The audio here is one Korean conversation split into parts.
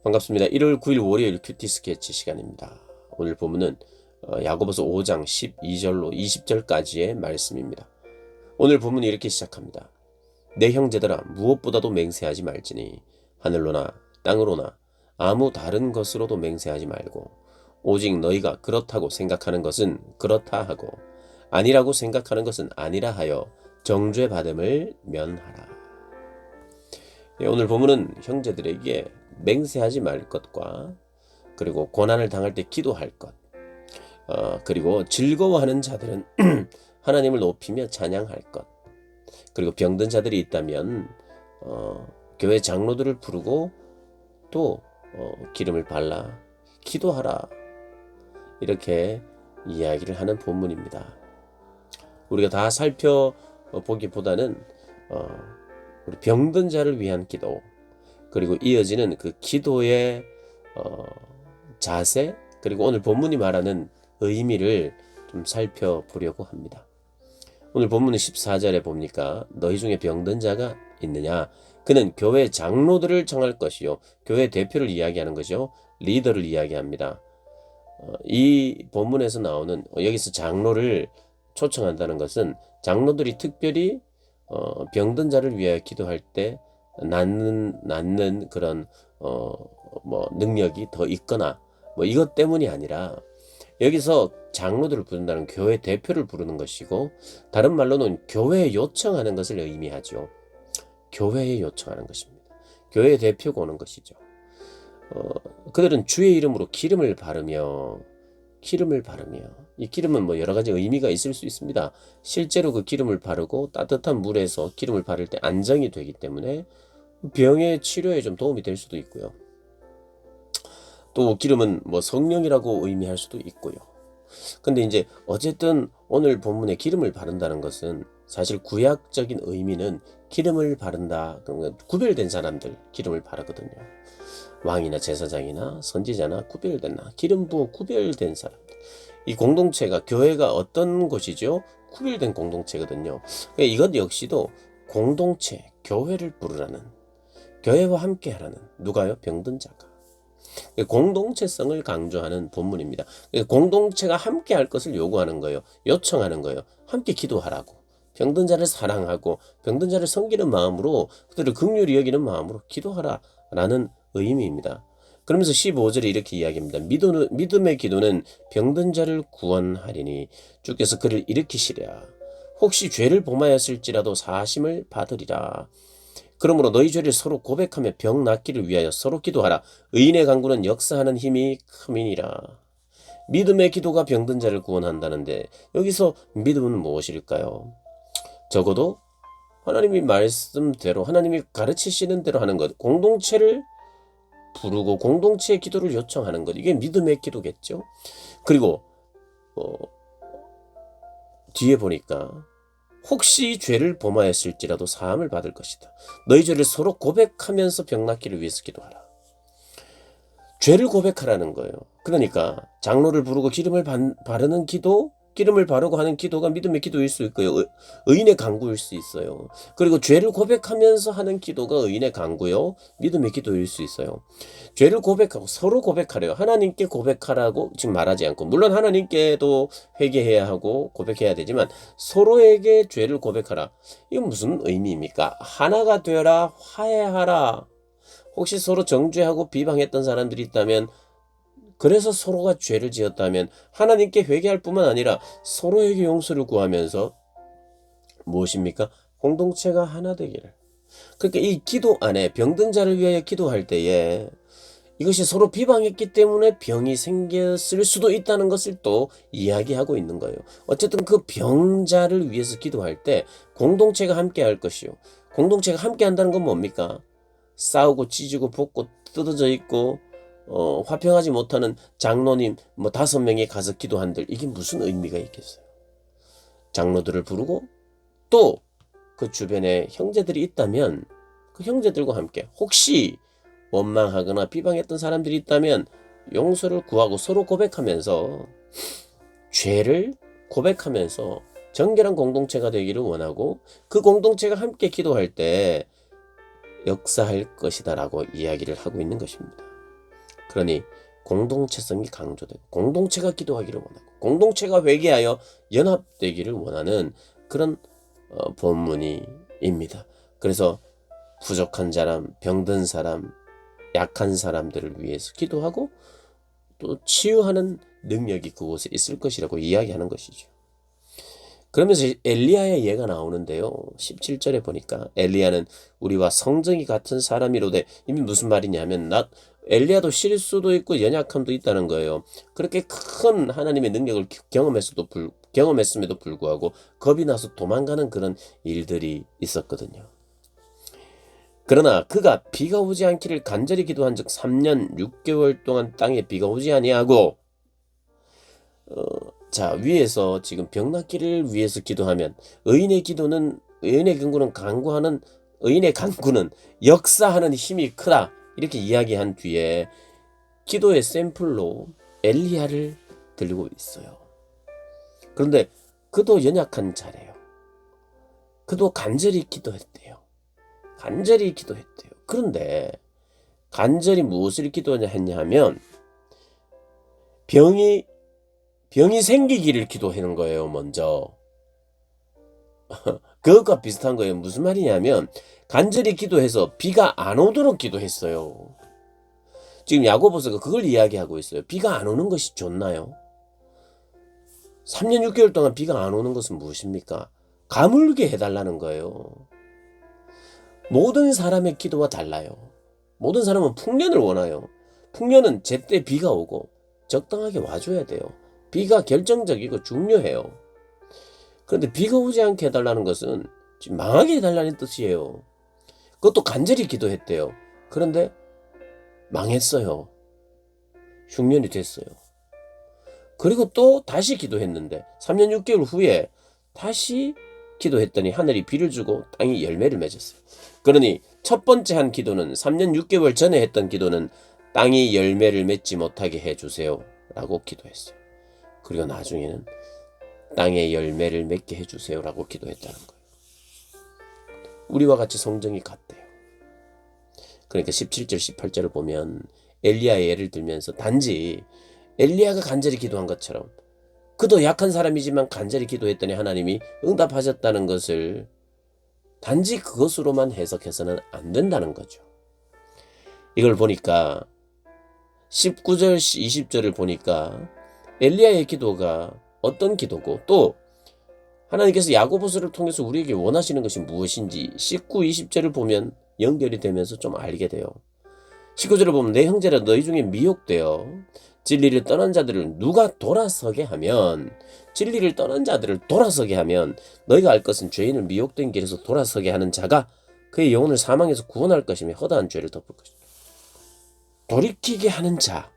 반갑습니다. 1월 9일 월요일 큐티 스케치 시간입니다. 오늘 본문은 야고보서 5장 12절로 20절까지의 말씀입니다. 오늘 본문이 이렇게 시작합니다. 내 형제들아 무엇보다도 맹세하지 말지니 하늘로나 땅으로나 아무 다른 것으로도 맹세하지 말고 오직 너희가 그렇다고 생각하는 것은 그렇다 하고 아니라고 생각하는 것은 아니라 하여 정죄 받음을 면하라. 오늘 본문은 형제들에게 맹세하지 말 것과 그리고 고난을 당할 때 기도할 것, 그리고 즐거워하는 자들은 하나님을 높이며 찬양할 것, 그리고 병든 자들이 있다면 교회 장로들을 부르고 또 기름을 발라 기도하라, 이렇게 이야기를 하는 본문입니다. 우리가 다 살펴보기보다는 우리 병든 자를 위한 기도, 그리고 이어지는 그 기도의 자세, 그리고 오늘 본문이 말하는 의미를 좀 살펴보려고 합니다. 오늘 본문은 14절에 봅니까? 너희 중에 병든 자가 있느냐? 그는 교회 장로들을 정할 것이요. 교회 대표를 이야기하는 것이요. 리더를 이야기합니다. 이 본문에서 나오는 여기서 장로를 초청한다는 것은 장로들이 특별히 병든 자를 위하여 기도할 때 낫는 그런 능력이 더 있거나 이것 때문이 아니라 여기서 장로들을 부른다는 교회 대표를 부르는 것이고, 다른 말로는 교회에 요청하는 것을 의미하죠. 교회에 요청하는 것입니다. 교회 대표가 오는 것이죠. 그들은 주의 이름으로 기름을 바르며 이 기름은 여러 가지 의미가 있을 수 있습니다. 실제로 그 기름을 바르고 따뜻한 물에서 기름을 바를 때 안정이 되기 때문에 병의 치료에 좀 도움이 될 수도 있고요. 또 기름은 성령이라고 의미할 수도 있고요. 근데 이제 어쨌든 오늘 본문에 기름을 바른다는 것은 사실 구약적인 의미는 기름을 바른다, 그러면 구별된 사람들 기름을 바르거든요. 왕이나 제사장이나 선지자나 기름 부어 구별된 사람들. 이 공동체가, 교회가 어떤 곳이죠? 구별된 공동체거든요. 이것 역시도 공동체, 교회를 부르라는, 교회와 함께 하라는, 누가요? 병든 자가. 공동체성을 강조하는 본문입니다. 공동체가 함께 할 것을 요구하는 거예요. 요청하는 거예요. 함께 기도하라고. 병든 자를 사랑하고 병든 자를 섬기는 마음으로, 그들을 긍휼히 여기는 마음으로 기도하라라는 의미입니다. 그러면서 15절에 이렇게 이야기합니다. 믿음의 기도는 병든 자를 구원하리니 주께서 그를 일으키시랴. 혹시 죄를 범하였을지라도 사하심을 받으리라. 그러므로 너희 죄를 서로 고백하며 병 낫기를 위하여 서로 기도하라. 의인의 간구는 역사하는 힘이 큼이니라. 믿음의 기도가 병든 자를 구원한다는데 여기서 믿음은 무엇일까요? 적어도 하나님이 말씀대로, 하나님이 가르치시는 대로 하는 것, 공동체를 부르고 공동체의 기도를 요청하는 것, 이게 믿음의 기도겠죠. 그리고 뒤에 보니까 혹시 죄를 범하였을지라도 사함을 받을 것이다. 너희 죄를 서로 고백하면서 병 낫기를 위해서 기도하라. 죄를 고백하라는 거예요. 그러니까 장로를 부르고 기름을 바르는 기도, 기름을 바르고 하는 기도가 믿음의 기도일 수 있고요. 의인의 간구일 수 있어요. 그리고 죄를 고백하면서 하는 기도가 의인의 간구요, 믿음의 기도일 수 있어요. 죄를 고백하고 서로 고백하래요. 하나님께 고백하라고 지금 말하지 않고, 물론 하나님께도 회개해야 하고 고백해야 되지만 서로에게 죄를 고백하라. 이건 무슨 의미입니까? 하나가 되어라, 화해하라. 혹시 서로 정죄하고 비방했던 사람들이 있다면, 그래서 서로가 죄를 지었다면 하나님께 회개할 뿐만 아니라 서로에게 용서를 구하면서 무엇입니까? 공동체가 하나 되기를. 그러니까 이 기도 안에 병든 자를 위하여 기도할 때에 이것이 서로 비방했기 때문에 병이 생겼을 수도 있다는 것을 또 이야기하고 있는 거예요. 어쨌든 그 병자를 위해서 기도할 때 공동체가 함께 할 것이요. 공동체가 함께 한다는 건 뭡니까? 싸우고 찢고 볶고 뜯어져 있고 화평하지 못하는 장로님 5명이 가서 기도한들, 이게 무슨 의미가 있겠어요? 장로들을 부르고 또 그 주변에 형제들이 있다면 그 형제들과 함께, 혹시 원망하거나 비방했던 사람들이 있다면 용서를 구하고 서로 고백하면서, 죄를 고백하면서 정결한 공동체가 되기를 원하고, 그 공동체가 함께 기도할 때 역사할 것이다 라고 이야기를 하고 있는 것입니다. 그러니 공동체성이 강조되고 공동체가 기도하기를 원하고 공동체가 회개하여 연합되기를 원하는 그런 본문이입니다. 그래서 부족한 사람, 병든 사람, 약한 사람들을 위해서 기도하고 또 치유하는 능력이 그곳에 있을 것이라고 이야기하는 것이죠. 그러면서 엘리야의 예가 나오는데요. 17절에 보니까 엘리야는 우리와 성정이 같은 사람이로되, 이미 무슨 말이냐면 엘리야도 실수도 있고 연약함도 있다는 거예요. 그렇게 큰 하나님의 능력을 경험했음에도 불구하고 겁이 나서 도망가는 그런 일들이 있었거든요. 그러나 그가 비가 오지 않기를 간절히 기도한 즉 3년 6개월 동안 땅에 비가 오지 아니하고 자, 위에서 지금 병낫기를 위해서 기도하면 의인의 간구는 역사하는 힘이 크다, 이렇게 이야기한 뒤에 기도의 샘플로 엘리야를 들고 있어요. 그런데 그도 연약한 자래요. 그도 간절히 기도했대요. 그런데 간절히 무엇을 기도했냐 하면 병이 생기기를 기도하는 거예요. 먼저 그것과 비슷한 거예요. 무슨 말이냐면 간절히 기도해서 비가 안 오도록 기도했어요. 지금 야고보서가 그걸 이야기하고 있어요. 비가 안 오는 것이 좋나요? 3년 6개월 동안 비가 안 오는 것은 무엇입니까? 가물게 해달라는 거예요. 모든 사람의 기도와 달라요. 모든 사람은 풍년을 원해요. 풍년은 제때 비가 오고 적당하게 와줘야 돼요. 비가 결정적이고 중요해요. 그런데 비가 오지 않게 해달라는 것은 지금 망하게 해달라는 뜻이에요. 그것도 간절히 기도했대요. 그런데 망했어요. 흉년이 됐어요. 그리고 또 다시 기도했는데 3년 6개월 후에 다시 기도했더니 하늘이 비를 주고 땅이 열매를 맺었어요. 그러니 첫 번째 한 기도는 3년 6개월 전에 했던 기도는 땅이 열매를 맺지 못하게 해주세요 라고 기도했어요. 그리고 나중에는 땅에 열매를 맺게 해주세요 라고 기도했다는 거예요. 우리와 같이 성정이 같대요. 그러니까 17절 18절을 보면 엘리야의 예를 들면서 단지 엘리야가 간절히 기도한 것처럼 그도 약한 사람이지만 간절히 기도했더니 하나님이 응답하셨다는 것을 단지 그것으로만 해석해서는 안 된다는 거죠. 이걸 보니까 19절 20절을 보니까 엘리야의 기도가 어떤 기도고 또 하나님께서 야고보서를 통해서 우리에게 원하시는 것이 무엇인지 19, 20절을 보면 연결이 되면서 좀 알게 돼요. 19절을 보면 내 형제라 너희 중에 미혹되어 진리를 떠난 자들을 돌아서게 하면 너희가 알 것은 죄인을 미혹된 길에서 돌아서게 하는 자가 그의 영혼을 사망에서 구원할 것이며 허다한 죄를 덮을 것이다. 돌이키게 하는 자,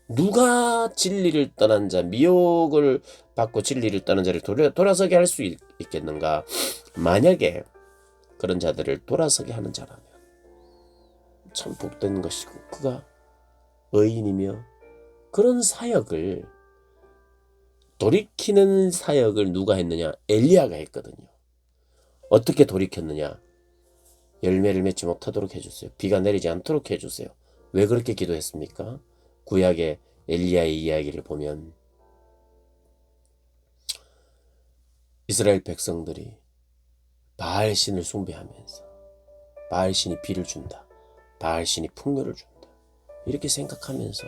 누가 진리를 떠난 자, 미혹을 받고 진리를 떠난 자를 돌아서게 할 수 있겠는가? 만약에 그런 자들을 돌아서게 하는 자라면 참 복된 것이고 그가 의인이며 그런 사역을 돌이키는 사역을 누가 했느냐? 엘리야가 했거든요. 어떻게 돌이켰느냐? 열매를 맺지 못하도록 해주세요. 비가 내리지 않도록 해주세요. 왜 그렇게 기도했습니까? 구약의 엘리야의 이야기를 보면 이스라엘 백성들이 바알신을 숭배하면서 바알신이 비를 준다, 바알신이 풍요를 준다, 이렇게 생각하면서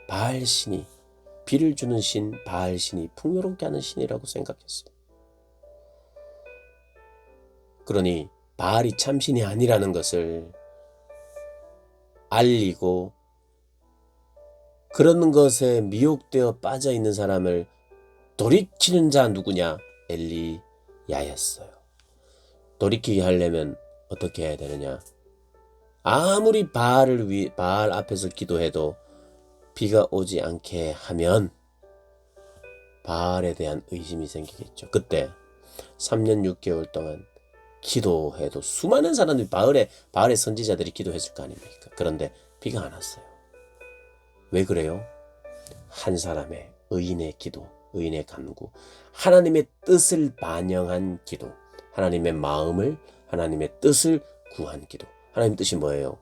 바알신이 비를 주는 신, 바알신이 풍요롭게 하는 신이라고 생각했어요. 그러니 바알이 참신이 아니라는 것을 알리고 그런 것에 미혹되어 빠져있는 사람을 돌이키는 자 누구냐? 엘리야였어요. 돌이키게 하려면 어떻게 해야 되느냐? 아무리 바알 앞에서 기도해도 비가 오지 않게 하면 바알에 대한 의심이 생기겠죠. 그때 3년 6개월 동안 기도해도 수많은 사람들이 바알의 선지자들이 기도했을 거 아닙니까? 그런데 비가 안 왔어요. 왜 그래요? 한 사람의 의인의 기도, 의인의 간구, 하나님의 뜻을 반영한 기도, 하나님의 마음을, 하나님의 뜻을 구한 기도, 하나님 뜻이 뭐예요?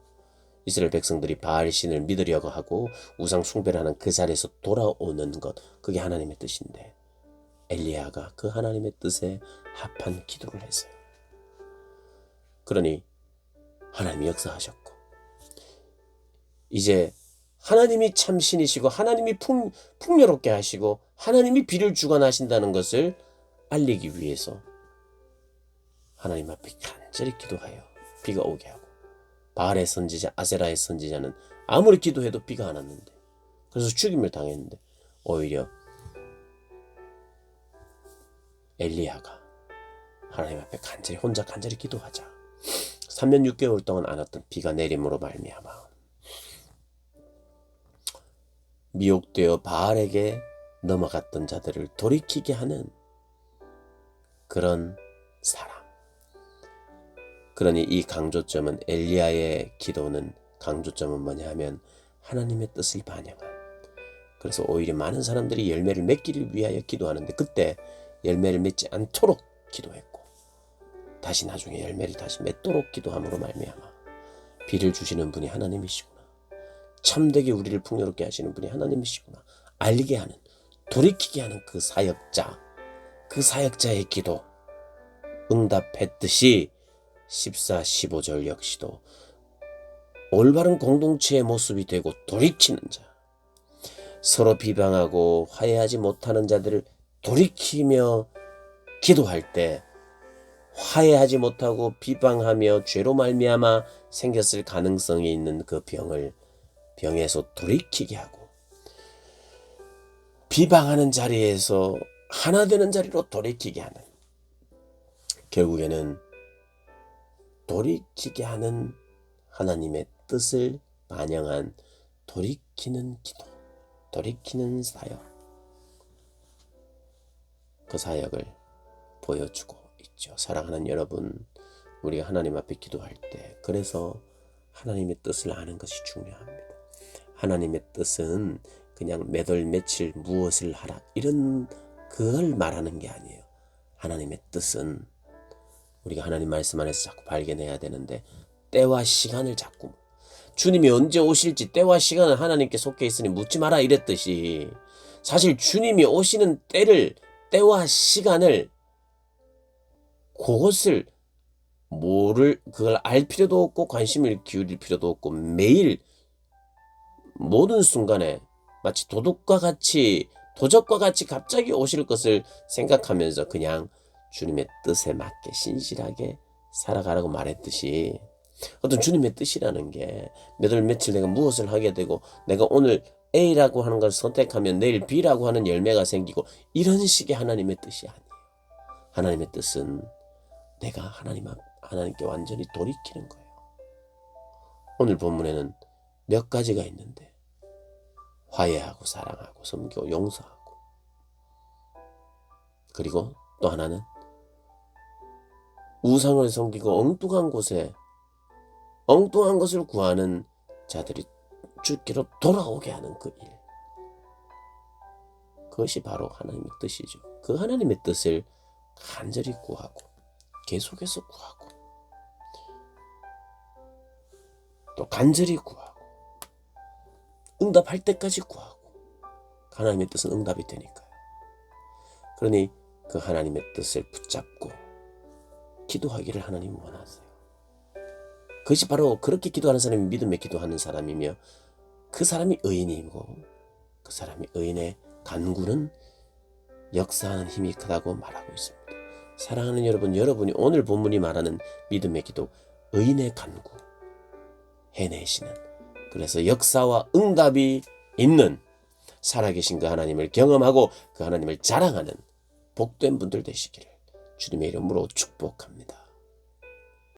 이스라엘 백성들이 바알 신을 믿으려고 하고 우상 숭배를 하는 그 자리에서 돌아오는 것, 그게 하나님의 뜻인데 엘리야가 그 하나님의 뜻에 합한 기도를 했어요. 그러니 하나님이 역사하셨고, 이제 하나님이 참 신이시고 하나님이 풍요롭게 하시고 하나님이 비를 주관하신다는 것을 알리기 위해서 하나님 앞에 간절히 기도하여 비가 오게 하고, 바알의 선지자 아세라의 선지자는 아무리 기도해도 비가 안 왔는데, 그래서 죽임을 당했는데 오히려 엘리야가 하나님 앞에 혼자 간절히 기도하자 3년 6개월 동안 안 왔던 비가 내림으로 말미암아 미혹되어 바알에게 넘어갔던 자들을 돌이키게 하는 그런 사람. 그러니 이 강조점은, 엘리야의 기도는 강조점은 뭐냐 하면 하나님의 뜻을 반영한, 그래서 오히려 많은 사람들이 열매를 맺기를 위하여 기도하는데 그때 열매를 맺지 않도록 기도했고, 다시 나중에 열매를 다시 맺도록 기도함으로 말미암아 비를 주시는 분이 하나님이시구나, 참되게 우리를 풍요롭게 하시는 분이 하나님이시구나 알게 하는, 돌이키게 하는 그 사역자의 기도 응답했듯이 14, 15절 역시도 올바른 공동체의 모습이 되고 돌이키는 자, 서로 비방하고 화해하지 못하는 자들을 돌이키며 기도할 때 화해하지 못하고 비방하며 죄로 말미암아 생겼을 가능성이 있는 그 병에서 돌이키게 하고, 비방하는 자리에서 하나 되는 자리로 돌이키게 하는, 결국에는 돌이키게 하는 하나님의 뜻을 반영한 돌이키는 기도, 돌이키는 사역, 그 사역을 보여주고 있죠. 사랑하는 여러분, 우리가 하나님 앞에 기도할 때 그래서 하나님의 뜻을 아는 것이 중요합니다. 하나님의 뜻은 그냥 몇 월 며칠 무엇을 하라 이런 그걸 말하는 게 아니에요. 하나님의 뜻은 우리가 하나님 말씀 안에서 자꾸 발견해야 되는데, 때와 시간을 자꾸, 주님이 언제 오실지 때와 시간은 하나님께 속해 있으니 묻지 마라 이랬듯이, 사실 주님이 오시는 때와 시간을, 그것을 그걸 알 필요도 없고 관심을 기울일 필요도 없고, 매일 모든 순간에 마치 도적과 같이 갑자기 오실 것을 생각하면서 그냥 주님의 뜻에 맞게 신실하게 살아가라고 말했듯이, 어떤 주님의 뜻이라는 게 몇 월 며칠 내가 무엇을 하게 되고, 내가 오늘 A라고 하는 걸 선택하면 내일 B라고 하는 열매가 생기고, 이런 식의 하나님의 뜻이 아니에요. 하나님의 뜻은 내가 하나님께 완전히 돌이키는 거예요. 오늘 본문에는 몇 가지가 있는데, 화해하고 사랑하고 섬기고 용서하고, 그리고 또 하나는 우상을 섬기고 엉뚱한 것을 구하는 자들이 주께로 돌아오게 하는 그 일, 그것이 바로 하나님의 뜻이죠. 그 하나님의 뜻을 간절히 구하고 계속해서 구하고 또 간절히 구하고 응답할 때까지 구하고, 하나님의 뜻은 응답이 되니까요. 그러니 그 하나님의 뜻을 붙잡고 기도하기를 하나님이 원하세요. 그것이 바로 그렇게 기도하는 사람이 믿음의 기도하는 사람이며, 그 사람이 의인이고 그 사람이 의인의 간구는 역사하는 힘이 크다고 말하고 있습니다. 사랑하는 여러분, 여러분이 오늘 본문이 말하는 믿음의 기도, 의인의 간구 해내시는, 그래서 역사와 응답이 있는 살아계신 그 하나님을 경험하고 그 하나님을 자랑하는 복된 분들 되시기를 주님의 이름으로 축복합니다.